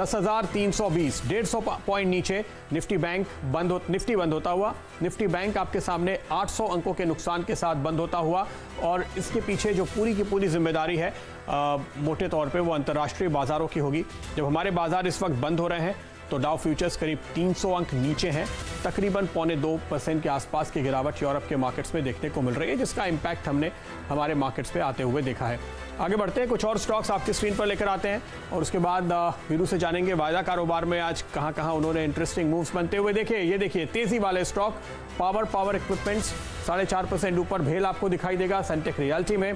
10,320, 150 point नीचे Nifty बंद होता हुआ। निफ्टी बैंक आपके सामने 800 अंकों के नुकसान के साथ बंद होता हुआ, और इसके पीछे जो पूरी की पूरी जिम्मेदारी है मोटे तौर पे वो अंतर्राष्ट्रीय बाजारों की होगी। जब हमारे बाजार इस वक्त बंद हो रहे हैं तो डाउ फ्यूचर्स करीब 300 अंक नीचे हैं, तकरीबन 0.25% के आसपास की गिरावट यूरोप के मार्केट्स में देखने को मिल रही है, जिसका इंपैक्ट हमने हमारे मार्केट्स पे आते हुए देखा है। आगे बढ़ते हैं, कुछ और स्टॉक्स आपकी स्क्रीन पर लेकर आते हैं और उसके बाद वीरू से जानेंगे वायदा कारोबार में आज कहां कहां उन्होंने इंटरेस्टिंग मूव्स बनते हुए देखे। ये देखिए तेजी वाले स्टॉक, पावर इक्विपमेंट्स 4.5% ऊपर भेल आपको दिखाई देगा। सनटेक रियल्टी में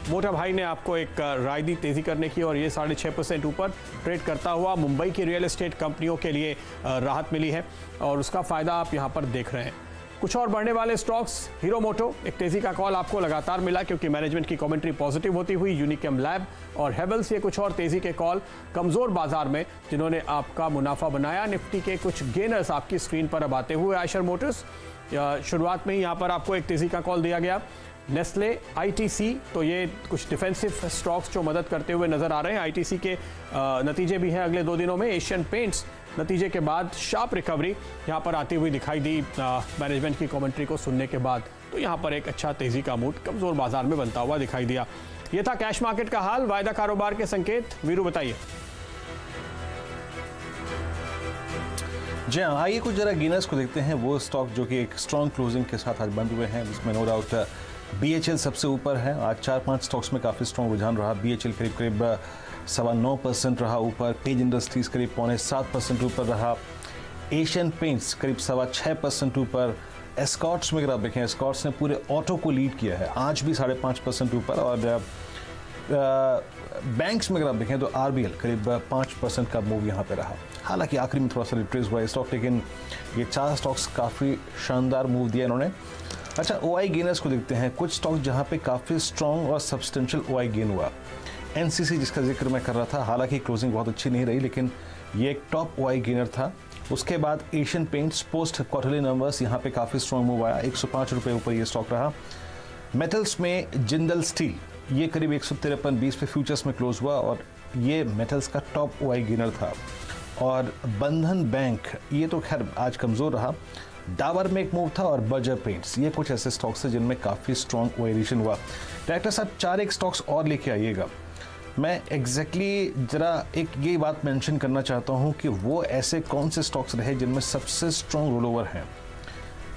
मोटा भाई ने आपको एक राय दी तेजी करने की और ये 6.5% ऊपर ट्रेड करता हुआ। मुंबई की रियल एस्टेट कंपनियों के लिए राहत मिली है और उसका फायदा आप यहां पर देख रहे हैं। कुछ और बढ़ने वाले स्टॉक्स, हीरो मोटो, एक तेजी का कॉल आपको लगातार मिला क्योंकि मैनेजमेंट की कमेंट्री पॉजिटिव होती हुई। यूनिकेम लैब और हेवल्स, ये कुछ और तेजी के कॉल कमजोर बाजार में जिन्होंने आपका मुनाफा बनाया। निफ्टी के कुछ गेनर्स आपकी स्क्रीन पर अब आते हुए। आयशर मोटर्स शुरुआत में ही यहाँ पर आपको एक तेजी का कॉल दिया गया। नेस्ले, आईटीसी, तो ये कुछ डिफेंसिव स्टॉक्स जो मदद करते हुए नजर आ रहे हैं। आईटीसी के नतीजे भी हैं अगले 2 दिनों में। एशियन पेंट्स नतीजे के बाद शार्प रिकवरी यहाँ पर आती हुई दिखाई दी मैनेजमेंट की कमेंट्री को सुनने के बाद, तो यहाँ पर एक अच्छा तेजी का मूड कमजोर बाजार में बनता हुआ दिखाई दिया। ये था कैश मार्केट का हाल। वायदा कारोबार के संकेत, वीरू बताइए। जी हाँ, आइए कुछ जरा गेनर्स को देखते हैं। वो स्टॉक जो कि एक स्ट्रॉन्ग क्लोजिंग के साथ आज बंद हुए हैं, जिसमें नो डाउट बीएचएल सबसे ऊपर है। आज 4-5 स्टॉक्स में काफ़ी स्ट्रॉन्ग रुझान रहा। बीएचएल करीब 9.25% रहा ऊपर। पेज इंडस्ट्रीज करीब 0.7% ऊपर रहा। एशियन पेंट्स करीब 6.25% ऊपर। एस्कॉर्ट्स में अगर आप देखें, एस्कॉर्ट्स ने पूरे ऑटो को लीड किया है, आज भी 5.5% ऊपर। और बैंक्स में अगर आप देखें तो आरबीएल करीब 5% का मूव यहाँ पे रहा। हालांकि आखिरी में थोड़ा सा रिट्रेस हुआ स्टॉक, लेकिन ये 4 स्टॉक्स काफ़ी शानदार मूव दिया इन्होंने। अच्छा, ओआई गेनर्स को देखते हैं। कुछ स्टॉक जहाँ पे काफ़ी स्ट्रॉन्ग और सब्सटेंशियल ओआई गेन हुआ। एनसीसी जिसका जिक्र मैं कर रहा था, हालांकि क्लोजिंग बहुत अच्छी नहीं रही, लेकिन ये एक टॉप ओआई गेनर था। उसके बाद Asian paints post quarterly numbers, यहाँ पे काफ़ी स्ट्रॉन्ग मूव आया, 105 रुपये ऊपर ये स्टॉक रहा। मेटल्स में जिंदल स्टील, ये करीब 153.20 पे फ्यूचर्स में क्लोज हुआ और ये मेटल्स का टॉप ओआई गेनर था। और बंधन बैंक, ये तो खैर आज कमज़ोर रहा। डाबर में एक मूव था और बर्जर पेंट्स, ये कुछ ऐसे स्टॉक्स हैं जिनमें काफ़ी स्ट्रॉन्ग ओएरिएशन हुआ। डायरेक्टर साहब, 4 स्टॉक्स और लेके आइएगा। मैं एग्जैक्टली जरा एक ये बात मेंशन करना चाहता हूँ कि वो ऐसे कौन से स्टॉक्स रहे जिनमें सबसे स्ट्रॉन्ग रोल ओवर हैं।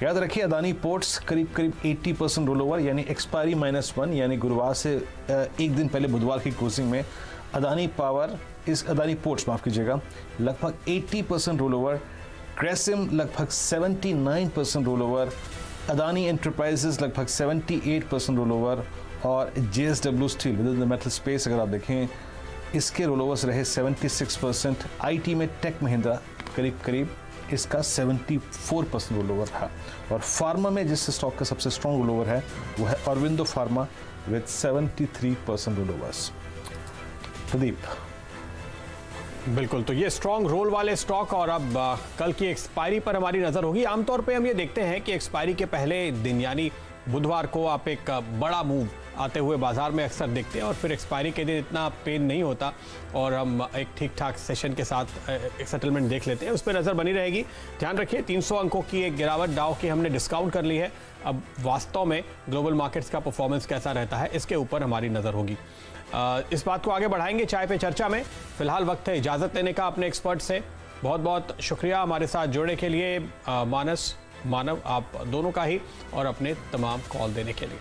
याद रखिए, अदानी पोर्ट्स करीब 80% रोल ओवर, यानी एक्सपायरी -1, यानी गुरुवार से एक दिन पहले बुधवार की क्लोजिंग में अदानी पोर्ट्स माफ़ कीजिएगा, लगभग 80% रोल ओवर। ग्रेसिम लगभग 79% रोल ओवर। अदानी एंटरप्राइजेज लगभग 78% रोल ओवर। और JSW steel with in the metal space अगर आप देखें, इसके रोल ओवर्स रहे 76%। आईटी में टेक महिंद्रा करीब इसका 74% रोल ओवर था। और फार्मा में जिस स्टॉक का सबसे स्ट्रॉन्ग रोल ओवर है वो है Aurobindo pharma with 73% roll overs. Pradeep. बिल्कुल, तो ये स्ट्रॉन्ग रोल वाले स्टॉक। और अब कल की एक्सपायरी पर हमारी नज़र होगी। आमतौर पे हम ये देखते हैं कि एक्सपायरी के पहले दिन यानी बुधवार को आप एक बड़ा मूव आते हुए बाजार में अक्सर देखते हैं और फिर एक्सपायरी के दिन इतना पेन नहीं होता और हम एक ठीक ठाक सेशन के साथ एक सेटलमेंट देख लेते हैं। उस पर नज़र बनी रहेगी। ध्यान रखिए, 300 अंकों की एक गिरावट डाउ की हमने डिस्काउंट कर ली है। अब वास्तव में ग्लोबल मार्केट्स का परफॉर्मेंस कैसा रहता है, इसके ऊपर हमारी नज़र होगी। इस बात को आगे बढ़ाएंगे चाय पे चर्चा में। फिलहाल वक्त है इजाज़त लेने का अपने एक्सपर्ट से। बहुत बहुत शुक्रिया हमारे साथ जुड़ने के लिए मानस, मानव, आप दोनों का ही, और अपने तमाम कॉल देने के लिए।